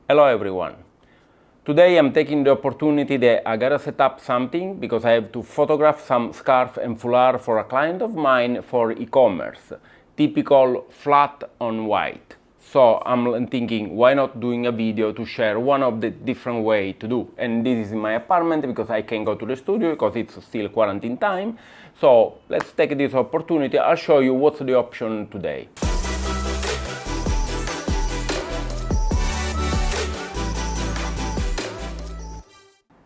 Hello everyone. Today I'm taking the opportunity that I gotta set up something because I have to photograph some scarf and foulard for a client of mine for e-commerce. Typical flat on white. So I'm thinking, why not doing a video to share one of the different way to do. And this is in my apartment because I can go to the studio because it's still quarantine time. So let's take this opportunity. I'll show you what's the option today.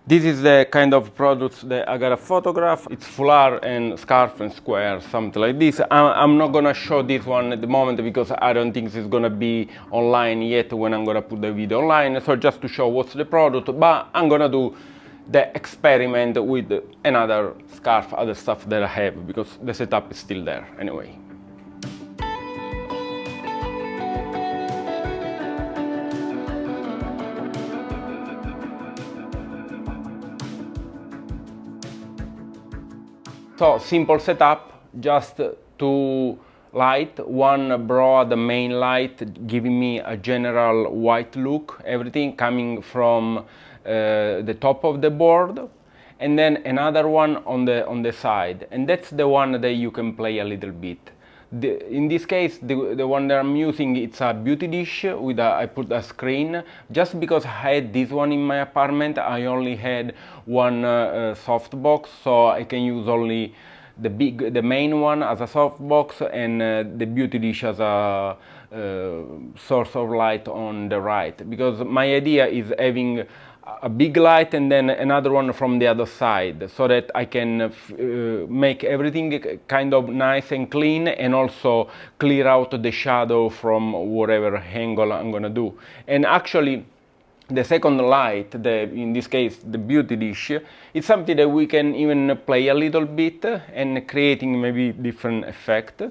This is the kind of products that I gotta photograph. It's foulard and scarf and square, something like this. I'm not gonna show this one at the moment because I don't think it's gonna be online yet when I'm gonna put the video online. So just to show what's the product, but I'm gonna do the experiment with another scarf, other stuff that I have because the setup is still there anyway. So simple setup, just two light, one broad main light giving me a general white look, everything coming from the top of the board, and then another one on the side, and that's the one that you can play a little bit. In this case, the one that I'm using, it's a beauty dish with I put a screen. Just because I had this one in my apartment, I only had one softbox, so I can use only the main one as a softbox and the beauty dish as a source of light on the right. Because my idea is having a big light and then another one from the other side, so that I can make everything kind of nice and clean and also clear out the shadow from whatever angle I'm gonna do. And actually the second light, in this case the beauty dish, it's something that we can even play a little bit and creating maybe different effect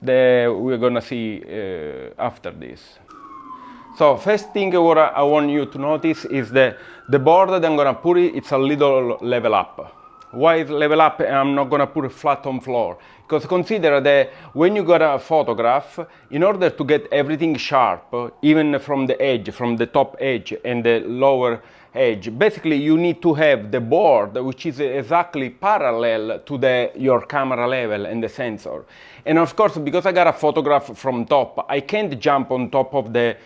that we're gonna see after this. So first thing what I want you to notice is the board that I'm gonna put it's a little level up. Why is level up? I'm not gonna put it flat on floor. Because consider that when you got a photograph, in order to get everything sharp, even from the edge, from the top edge and the lower edge, basically you need to have the board which is exactly parallel to your camera level and the sensor. And of course, because I got a photograph from top, I can't jump on top of the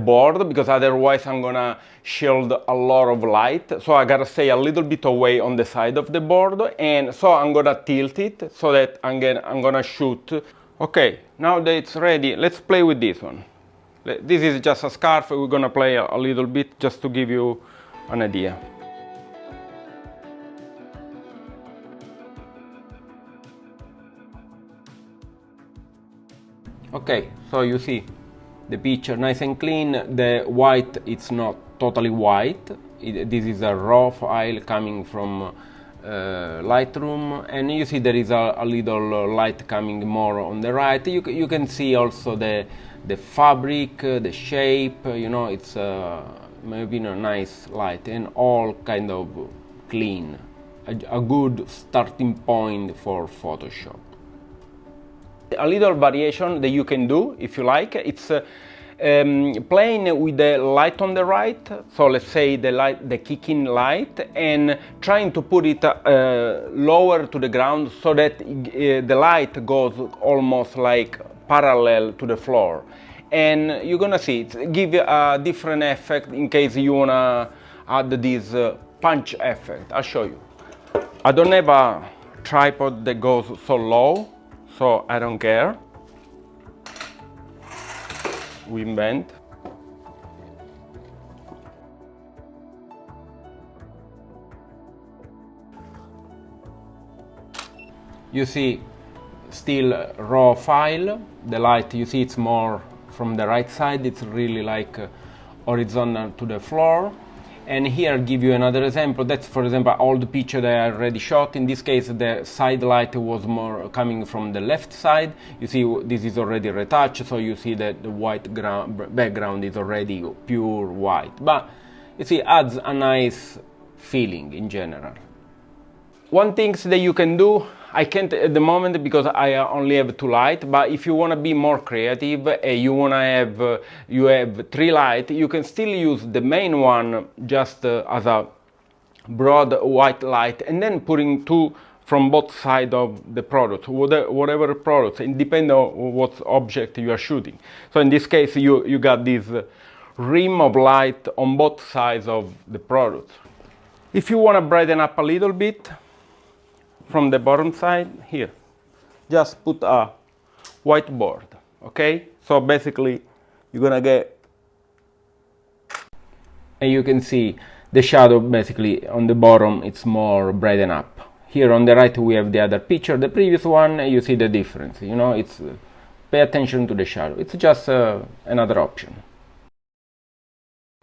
board because otherwise I'm gonna shield a lot of light, so I gotta stay a little bit away on the side of the board, and so I'm gonna tilt it so that I'm gonna shoot. Okay, now that it's ready, let's play with this one. This is just a scarf. We're gonna play a little bit just to give you an idea. Okay, so you see the picture nice and clean. The white, it's not totally white. This is a raw file coming from Lightroom, and you see there is a little light coming more on the right. You can see also the fabric, the shape, you know, it's maybe a nice light and all kind of clean. A good starting point for Photoshop. A little variation that you can do if you like, it's playing with the light on the right, so let's say the kicking light, and trying to put it lower to the ground so that the light goes almost like parallel to the floor. And you're gonna see it give a different effect in case you wanna add this punch effect. I'll show you. I don't have a tripod that goes so low, so I don't care. We invent. You see still raw file. The light, you see it's more from the right side. It's really like horizontal to the floor. And here I'll give you another example. That's, for example, all the picture that I already shot. In this case, the side light was more coming from the left side. You see, this is already retouched, so you see that the white background is already pure white. But you see, adds a nice feeling in general. One thing that you can do, I can't at the moment because I only have 2 lights, but if you want to be more creative and you want to have, you have 3 lights, you can still use the main one just as a broad white light, and then putting 2 from both sides of the product, whatever product, and depending on what object you are shooting. So in this case, you got this rim of light on both sides of the product. If you want to brighten up a little bit from the bottom side, here, just put a whiteboard, okay? So basically, you're gonna get, and you can see the shadow basically on the bottom, it's more brightened up. Here on the right we have the other picture, the previous one, you see the difference, you know, it's, pay attention to the shadow, it's just another option.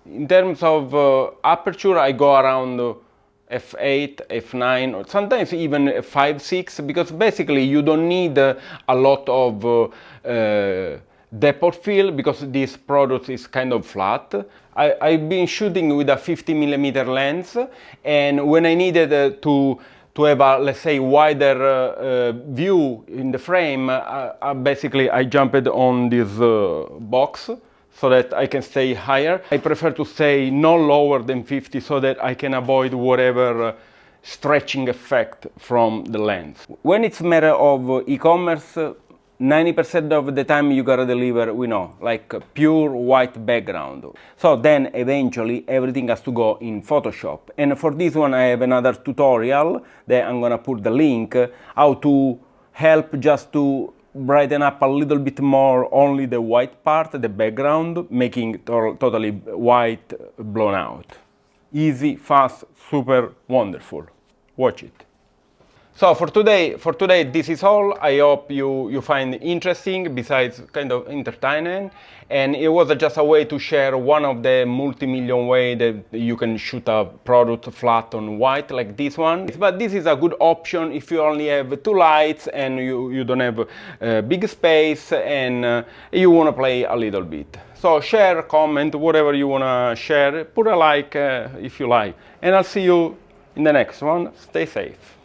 In terms of aperture, I go around f8, f9, or sometimes even f5, 6, because basically you don't need a lot of depth of field because this product is kind of flat. I've been shooting with a 50mm lens, and when I needed to have a, let's say, wider view in the frame, basically I jumped on this box so that I can stay higher. I prefer to stay no lower than 50 so that I can avoid whatever stretching effect from the lens. When it's a matter of e-commerce, 90% of the time you gotta deliver, we know, like a pure white background. So then eventually everything has to go in Photoshop. And for this one I have another tutorial that I'm gonna put the link, how to help just to brighten up a little bit more only the white part, the background, making it totally white, blown out. Easy, fast, super wonderful. Watch it. So for today this is all. I hope you find it interesting, besides kind of entertaining, and it was just a way to share one of the multi-million ways that you can shoot a product flat on white like this one. But this is a good option if you only have 2 lights and you don't have big space and you want to play a little bit. So share, comment, whatever you want to share, put a like if you like, and I'll see you in the next one. Stay safe.